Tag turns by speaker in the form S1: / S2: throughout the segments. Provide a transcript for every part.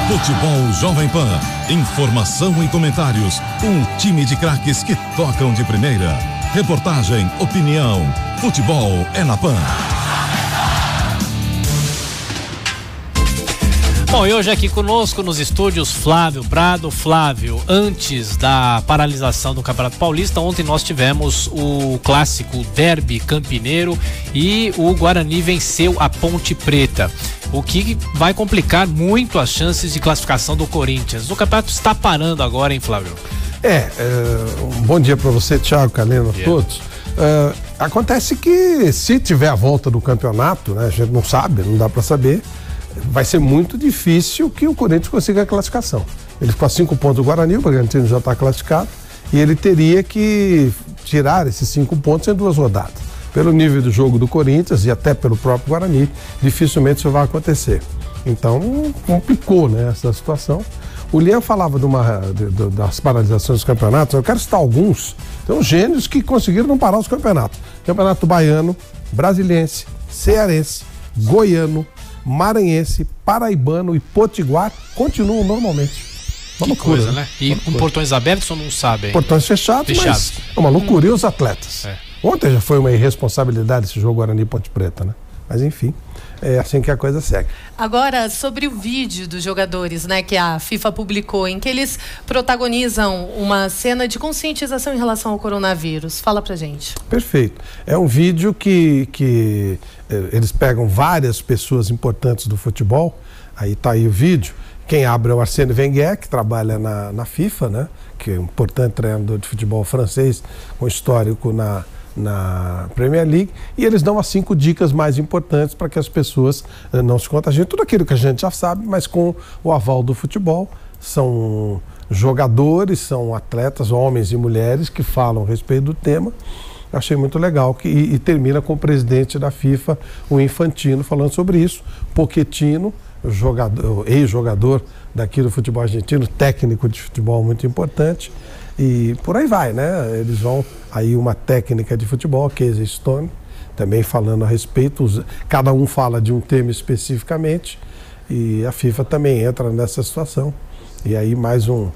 S1: Futebol Jovem Pan. Informação e comentários. Um time de craques que tocam de primeira. Reportagem, opinião. Futebol é na Pan.
S2: Bom, e hoje aqui conosco nos estúdios Flávio Prado. Flávio, antes da paralisação do Campeonato Paulista, ontem nós tivemos o clássico Derby Campineiro e o Guarani venceu a Ponte Preta, o que vai complicar muito as chances de classificação do Corinthians. O campeonato está parando agora, hein, Flávio?
S3: Um bom dia para você, Thiago, Caleno, a todos. Acontece que se tiver a volta do campeonato, né, a gente não sabe, não dá para saber, vai ser muito difícil que o Corinthians consiga a classificação. Ele ficou a 5 pontos do Guarani, o Bragantino já está classificado, e ele teria que tirar esses 5 pontos em 2 rodadas. Pelo nível do jogo do Corinthians e até pelo próprio Guarani, dificilmente isso vai acontecer. Então, complicou, né, essa situação. O Lian falava das paralisações dos campeonatos. Eu quero citar alguns. Tem uns gênios que conseguiram não parar os campeonatos. Campeonato Baiano, Brasiliense, Cearense, Goiano, Maranhense, Paraibano e Potiguar continuam normalmente.
S2: Uma loucura, coisa, né? E com portões abertos ou não sabem?
S3: Portões fechados, mas é uma loucura. E os atletas? Ontem já foi uma irresponsabilidade esse jogo Guarani e Ponte Preta, né? Mas enfim, é assim que a coisa segue.
S4: Agora, sobre o vídeo dos jogadores, né, que a FIFA publicou, em que eles protagonizam uma cena de conscientização em relação ao coronavírus. Fala pra gente. Perfeito.
S3: É um vídeo que eles pegam várias pessoas importantes do futebol, aí tá aí o vídeo. Quem abre é o Arsène Wenger, que trabalha na FIFA, né, que é um importante treinador de futebol francês, com histórico na Premier League, e eles dão as 5 dicas mais importantes para que as pessoas não se contagiem. Tudo aquilo que a gente já sabe, mas com o aval do futebol. São jogadores, são atletas, homens e mulheres que falam a respeito do tema. Eu achei muito legal e termina com o presidente da FIFA, o Infantino, falando sobre isso. Pochettino, ex-jogador daqui do futebol argentino, técnico de futebol muito importante. E por aí vai, né? Eles vão aí uma técnica de futebol, Casey Stone, também falando a respeito, cada um fala de um tema especificamente, e a FIFA também entra nessa situação. E aí mais um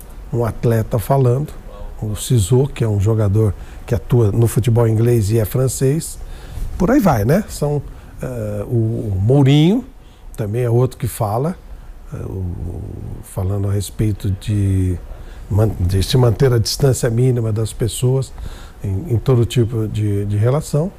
S3: atleta falando, o Cizot, que é um jogador que atua no futebol inglês e é francês. Por aí vai, né? São o Mourinho, também é outro que fala, falando a respeito de se manter a distância mínima das pessoas em todo tipo de relação.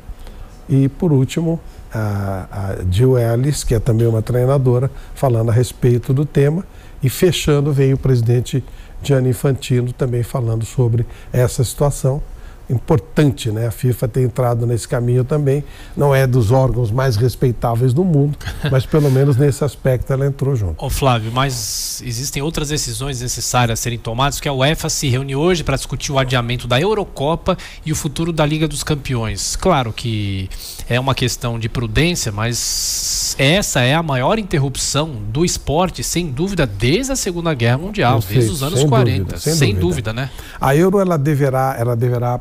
S3: E, por último, a Jill Ellis, que é também uma treinadora, falando a respeito do tema. E fechando, veio o presidente Gianni Infantino também falando sobre essa situação. Importante, né? A FIFA ter entrado nesse caminho também. Não é dos órgãos mais respeitáveis do mundo, mas pelo menos nesse aspecto ela entrou junto.
S2: Ô Flávio, mas existem outras decisões necessárias a serem tomadas, que a UEFA se reúne hoje para discutir o adiamento da Eurocopa e o futuro da Liga dos Campeões. Claro que é uma questão de prudência, mas essa é a maior interrupção do esporte, sem dúvida, desde a Segunda Guerra Mundial, desde os anos 40. Sem dúvida, né?
S3: A Euro ela deverá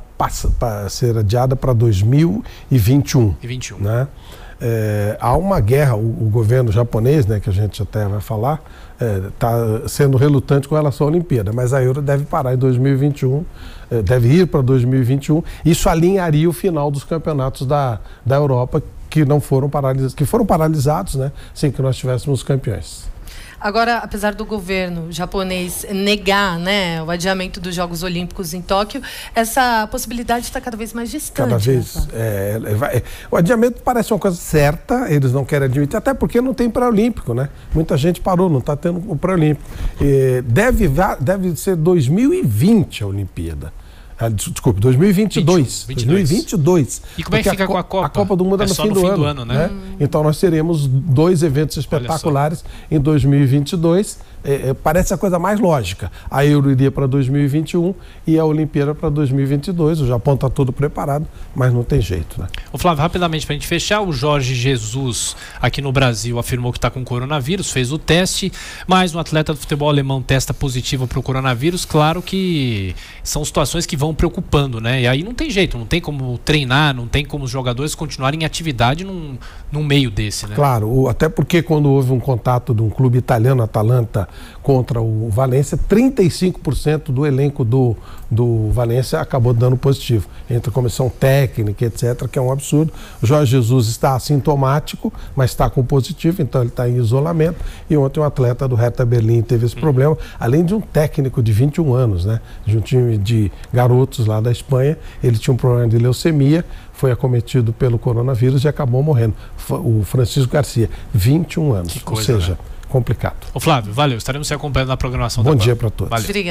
S3: ser adiada para 2021. Né? Há uma guerra, o governo japonês, né, que a gente até vai falar, está sendo relutante com relação à Olimpíada, mas a Euro deve parar em 2021, deve ir para 2021. Isso alinharia o final dos campeonatos da Europa que foram paralisados, né, sem que nós tivéssemos campeões.
S4: Agora, apesar do governo japonês negar, né, o adiamento dos Jogos Olímpicos em Tóquio, essa possibilidade está cada vez mais distante.
S3: Cada vez. O adiamento parece uma coisa certa, eles não querem admitir, até porque não tem pré-olímpico, né? Muita gente parou, não está tendo o pré-olímpico. Deve ser 2020 a Olimpíada. Desculpe, 2022. 2022.
S2: E como é que fica com a Copa?
S3: A Copa do Mundo é no fim do ano, né? Então nós teremos 2 eventos espetaculares em 2022. Parece a coisa mais lógica. A Euro iria para 2021 e a Olimpíada para 2022. O Japão está todo preparado, mas não tem jeito, né?
S2: Ô Flávio, rapidamente para a gente fechar, o Jorge Jesus aqui no Brasil afirmou que está com coronavírus, fez o teste, mas um atleta do futebol alemão testa positivo para o coronavírus. Claro que são situações que vão vão preocupando, né? E aí não tem jeito, não tem como treinar, não tem como os jogadores continuarem em atividade num meio desse, né?
S3: Claro, até porque quando houve um contato de um clube italiano, Atalanta, contra o Valência, 35% do elenco do Valência acabou dando positivo, entre a comissão técnica, etc., que é um absurdo. O Jorge Jesus está assintomático, mas está com positivo, então ele está em isolamento. E ontem um atleta do Hertha Berlim teve esse problema, além de um técnico de 21 anos, né? De um time de garotos lá da Espanha. Ele tinha um problema de leucemia, foi acometido pelo coronavírus e acabou morrendo. O Francisco Garcia, 21 anos, ou seja, complicado.
S2: Ô Flávio, valeu, estaremos se acompanhando na programação.
S3: Bom dia para todos.
S4: Obrigado.